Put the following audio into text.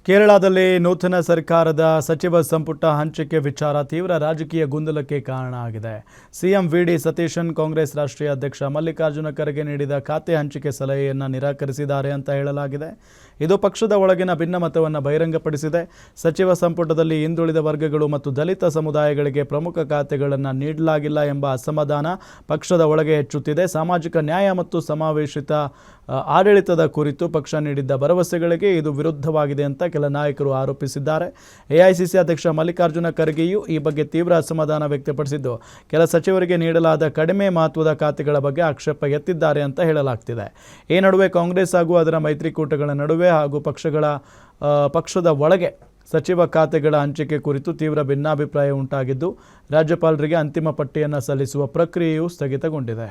ಕೇರಳದಲ್ಲಿ ನೂತನ ಸರ್ಕಾರದ ಸಚಿವ ಸಂಪುಟ ಹಂಚಿಕೆ ವಿಚಾರ ತೀವ್ರ ರಾಜಕೀಯ ಗೊಂದಲಕ್ಕೆ ಕಾರಣ ಆಗಿದೆ. ಸಿಎಂ ವಿ.ಡಿ. ಸತೀಶನ್ ಕಾಂಗ್ರೆಸ್ ರಾಷ್ಟ್ರೀಯ ಅಧ್ಯಕ್ಷ ಮಲ್ಲಿಕಾರ್ಜುನ ಖರ್ಗೆ ನೀಡಿದ ಖಾತೆ ಹಂಚಿಕೆ ಸಲಹೆಯನ್ನು ನಿರಾಕರಿಸಿದ್ದಾರೆ ಅಂತ ಹೇಳಲಾಗಿದೆ. ಇದು ಪಕ್ಷದ ಒಳಗಿನ ಭಿನ್ನಮತವನ್ನು ಬಹಿರಂಗಪಡಿಸಿದೆ. ಸಚಿವ ಸಂಪುಟದಲ್ಲಿ ಹಿಂದುಳಿದ ವರ್ಗಗಳು ಮತ್ತು ದಲಿತ ಸಮುದಾಯಗಳಿಗೆ ಪ್ರಮುಖ ಖಾತೆಗಳನ್ನು ನೀಡಲಾಗಿಲ್ಲ ಎಂಬ ಅಸಮಾಧಾನ ಪಕ್ಷದ ಒಳಗೆ ಹೆಚ್ಚುತ್ತಿದೆ. ಸಾಮಾಜಿಕ ನ್ಯಾಯ ಮತ್ತು ಸಮಾವೇಶಿತ ಆಡಳಿತದ ಕುರಿತು ಪಕ್ಷ ನೀಡಿದ್ದ ಭರವಸೆಗಳಿಗೆ ಇದು ವಿರುದ್ಧವಾಗಿದೆ ಅಂತ ಕೆಲ ನಾಯಕರು ಆರೋಪಿಸಿದ್ದಾರೆ. ಎಐಸಿಸಿ ಅಧ್ಯಕ್ಷ ಮಲ್ಲಿಕಾರ್ಜುನ ಖರ್ಗೆಯು ಈ ಬಗ್ಗೆ ತೀವ್ರ ಅಸಮಾಧಾನ ವ್ಯಕ್ತಪಡಿಸಿದ್ದು, ಕೆಲ ಸಚಿವರಿಗೆ ನೀಡಲಾದ ಕಡಿಮೆ ಮಹತ್ವದ ಖಾತೆಗಳ ಬಗ್ಗೆ ಆಕ್ಷೇಪ ಎತ್ತಿದ್ದಾರೆ ಅಂತ ಹೇಳಲಾಗ್ತಿದೆ. ಈ ನಡುವೆ ಕಾಂಗ್ರೆಸ್ ಹಾಗೂ ಅದರ ಮೈತ್ರಿಕೂಟಗಳ ನಡುವೆ ಹಾಗೂ ಪಕ್ಷದ ಒಳಗೆ ಸಚಿವ ಖಾತೆಗಳ ಹಂಚಿಕೆ ಕುರಿತು ತೀವ್ರ ಭಿನ್ನಾಭಿಪ್ರಾಯ ಉಂಟಾಗಿದ್ದು, ರಾಜ್ಯಪಾಲರಿಗೆ ಅಂತಿಮ ಪಟ್ಟಿಯನ್ನು ಸಲ್ಲಿಸುವ ಪ್ರಕ್ರಿಯೆಯು ಸ್ಥಗಿತಗೊಂಡಿದೆ.